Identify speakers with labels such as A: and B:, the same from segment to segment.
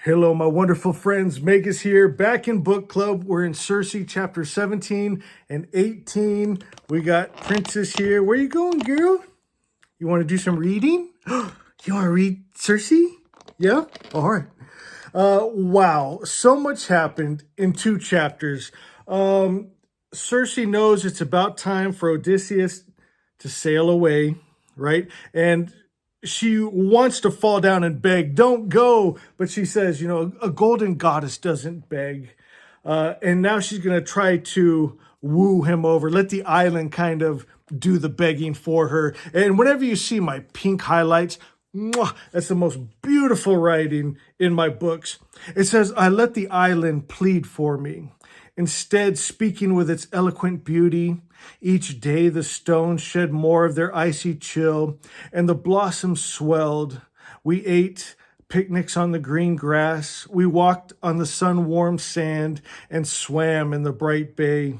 A: Hello, my wonderful friends. Megas here, back in book club. We're in Circe, chapter 17 and 18. We got Princess here. Where you going, girl? You want to do some reading? You want to read Circe? Yeah? All right. Wow, so much happened in 2 chapters. Circe knows it's about time for Odysseus to sail away, right? And she wants to fall down and beg, don't go. But she says, a golden goddess doesn't beg. And now she's going to try to woo him over, let the island kind of do the begging for her. And whenever you see my pink highlights, mwah, that's the most beautiful writing in my books. It says, I let the island plead for me. Instead, speaking with its eloquent beauty, each day the stones shed more of their icy chill, and the blossoms swelled. We ate picnics on the green grass. We walked on the sun-warmed sand and swam in the bright bay.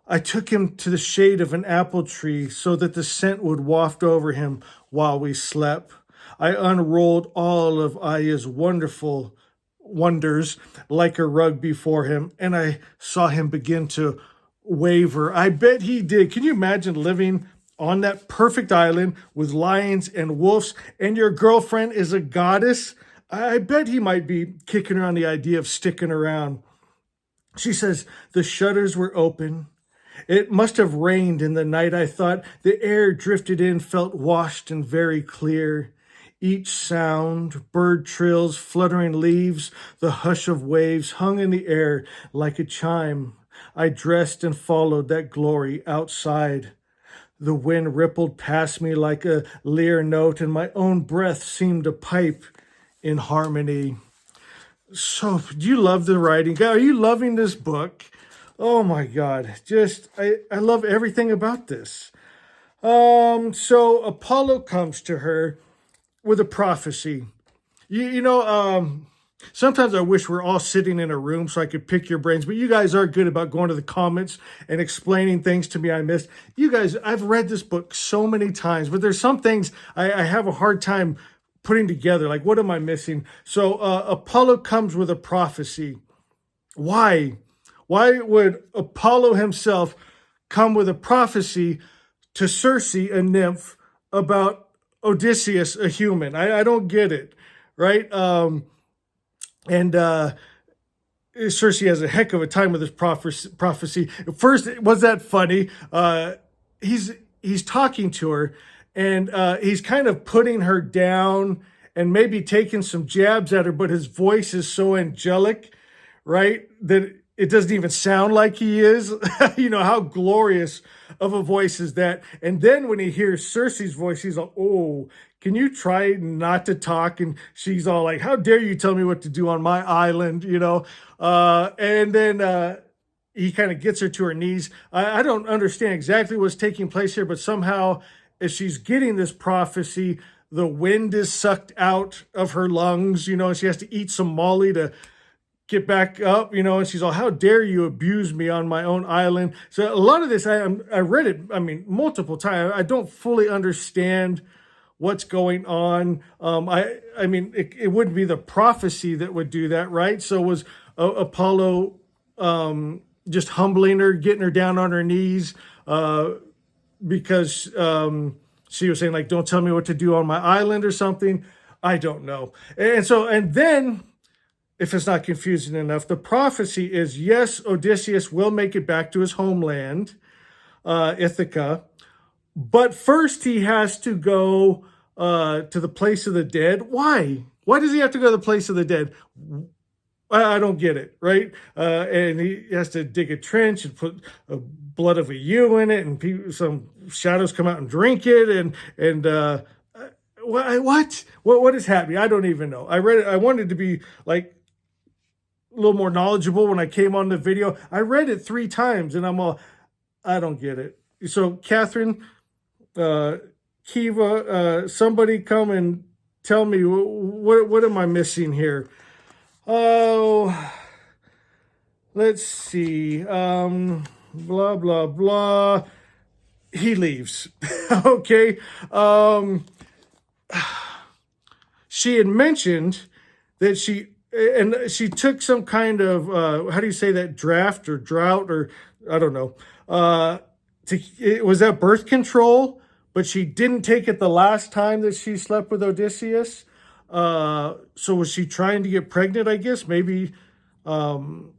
A: I took him to the shade of an apple tree so that the scent would waft over him while we slept. I unrolled all of Aya's wonderful wonders like a rug before him, and I saw him begin to waver. I bet he did. Can you imagine living on that perfect island with lions and wolves, and your girlfriend is a goddess? I bet he might be kicking around the idea of sticking around. She says, the shutters were open. It must have rained in the night, I thought. The air drifted in, felt washed and very clear. Each sound, bird trills, fluttering leaves, the hush of waves hung in the air like a chime. I dressed and followed that glory outside. The wind rippled past me like a lyre note, and my own breath seemed to pipe in harmony. So, do you love the writing? Are you loving this book? Oh my God, I love everything about this. So Apollo comes to her with a prophecy. Sometimes I wish we're all sitting in a room so I could pick your brains, but you guys are good about going to the comments and explaining things to me I missed. You guys, I've read this book so many times, but there's some things I have a hard time putting together. Like, what am I missing? So Apollo comes with a prophecy. Why? Why would Apollo himself come with a prophecy to Circe, a nymph, about Odysseus, a human? I don't get it, right? And Circe has a heck of a time with this prophecy. First, was that funny? He's talking to her, and he's kind of putting her down and maybe taking some jabs at her, but his voice is so angelic, right, that it doesn't even sound like he is. How glorious of a voice is that? And then when he hears Circe's voice, he's like, oh, can you try not to talk? And she's all like, how dare you tell me what to do on my island, And then he kind of gets her to her knees. I don't understand exactly what's taking place here, but somehow as she's getting this prophecy, the wind is sucked out of her lungs, and she has to eat some Molly to get back up, and she's all, how dare you abuse me on my own island? So a lot of this, I read it, multiple times. I don't fully understand what's going on. It wouldn't be the prophecy that would do that, right? So was Apollo just humbling her, getting her down on her knees because she was saying, like, don't tell me what to do on my island or something? I don't know. And then, if it's not confusing enough, the prophecy is, yes, Odysseus will make it back to his homeland, Ithaca, but first he has to go to the place of the dead. Why? Why does he have to go to the place of the dead? I don't get it, right? And he has to dig a trench and put blood of a ewe in it, and some shadows come out and drink it, and what is happening? I don't even know. I read it. I wanted to be like a little more knowledgeable when I came on the video. I read it 3 times, and I'm all, I don't get it. So Catherine, Kiva, somebody come and tell me what am I missing here? Oh, let's see. Blah, blah, blah. He leaves. Okay. She had mentioned that she and she took some kind of how do you say that, draft or drought, or I don't know. It was that birth control, but she didn't take it the last time that she slept with Odysseus. So was she trying to get pregnant? I guess maybe on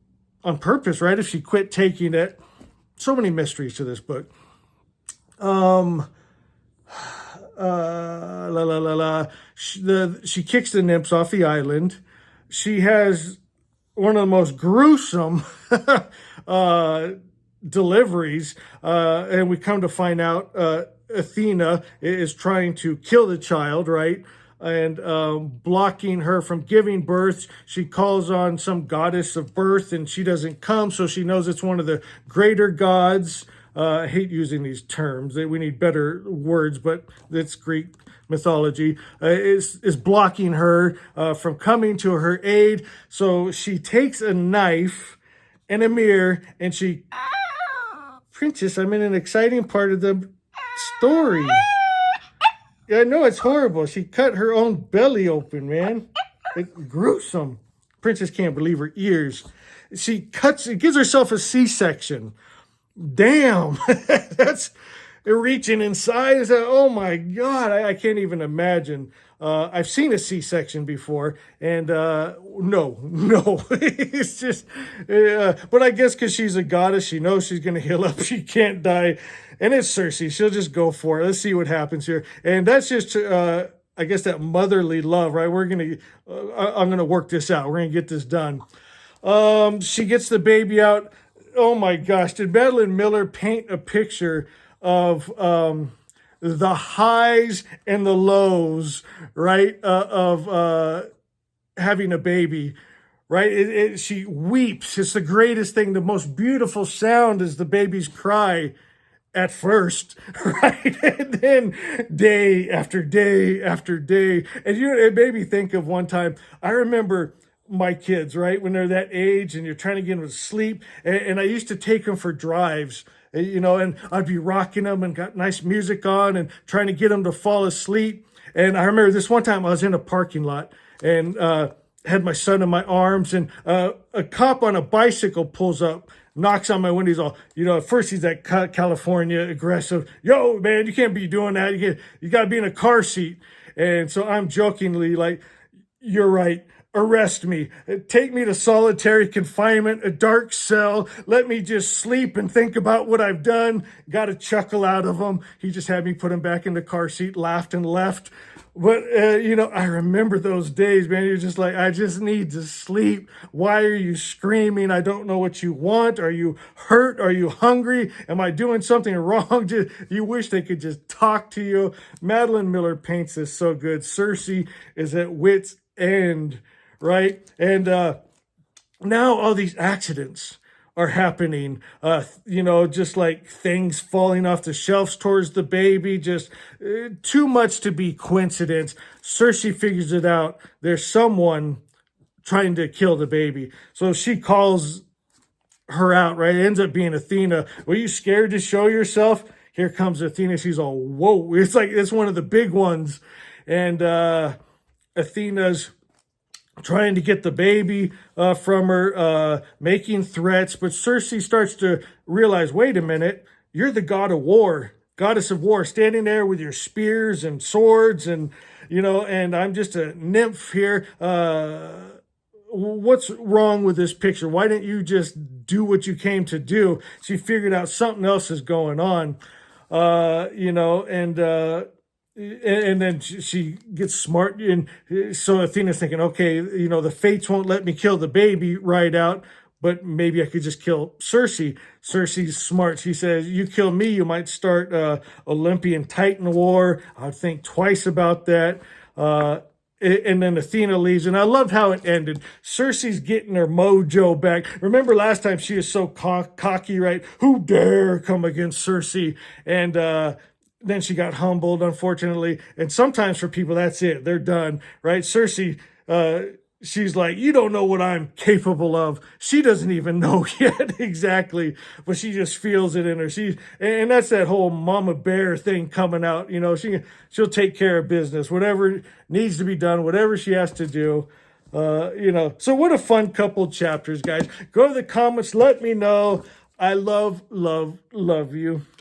A: purpose, right? If she quit taking it. So many mysteries to this book. She kicks the nymphs off the island. She has one of the most gruesome deliveries, and we come to find out Athena is trying to kill the child, right? And blocking her from giving birth. She calls on some goddess of birth, and she doesn't come, so she knows it's one of the greater gods. I hate using these terms. We need better words, but it's Greek mythology. Is blocking her from coming to her aid. So she takes a knife and a mirror, and she... Princess, I'm in an exciting part of the story. Yeah, I know, it's horrible. She cut her own belly open, man. It's gruesome. Princess can't believe her ears. She gives herself a C-section. Damn, that's reaching inside. Oh my God, I can't even imagine. I've seen a C-section before, and no, it's just, but I guess because she's a goddess, she knows she's going to heal up. She can't die, and it's Circe. She'll just go for it. Let's see what happens here. And that's just, I guess, that motherly love, right? I'm going to work this out. We're going to get this done. She gets the baby out. Oh my gosh, did Madeline Miller paint a picture of the highs and the lows, right, of having a baby, right? She weeps. It's the greatest thing. The most beautiful sound is the baby's cry at first, right? And then day after day after day. And it made me think of one time, I remember my kids, right, when they're that age and you're trying to get them to sleep. And I used to take them for drives, and I'd be rocking them and got nice music on and trying to get them to fall asleep. And I remember this one time I was in a parking lot and had my son in my arms, and a cop on a bicycle pulls up, knocks on my window. He's all, at first he's that California aggressive. Yo, man, you can't be doing that. You got to be in a car seat. And so I'm jokingly like, you're right. Arrest me. Take me to solitary confinement, a dark cell. Let me just sleep and think about what I've done. Got a chuckle out of him. He just had me put him back in the car seat, laughed and left. But, I remember those days, man. You're just like, I just need to sleep. Why are you screaming? I don't know what you want. Are you hurt? Are you hungry? Am I doing something wrong? You wish they could just talk to you. Madeline Miller paints this so good. Circe is at wit's end. Right? And now all these accidents are happening, just like things falling off the shelves towards the baby, just too much to be coincidence. Circe figures it out. There's someone trying to kill the baby. So she calls her out, right? It ends up being Athena. Were you scared to show yourself? Here comes Athena. She's all, whoa. It's one of the big ones. And Athena's trying to get the baby from her, making threats. But Circe starts to realize, wait a minute, you're the god of war, goddess of war, standing there with your spears and swords, and, and I'm just a nymph here. What's wrong with this picture? Why didn't you just do what you came to do? She figured out something else is going on, and then she gets smart. And so Athena's thinking, okay, the fates won't let me kill the baby right out, but maybe I could just kill Circe. Circe's smart. She says, you kill me, you might start Olympian Titan war. I'd think twice about that. And then Athena leaves, and I loved how it ended. Circe's getting her mojo back. Remember last time she was so cocky, right? Who dare come against Circe? And then she got humbled, unfortunately. And sometimes for people, that's it. They're done, right? Circe, she's like, you don't know what I'm capable of. She doesn't even know yet exactly, but she just feels it in her. And that's that whole mama bear thing coming out. She'll take care of business, whatever needs to be done, whatever she has to do. So what a fun couple chapters, guys. Go to the comments. Let me know. I love you.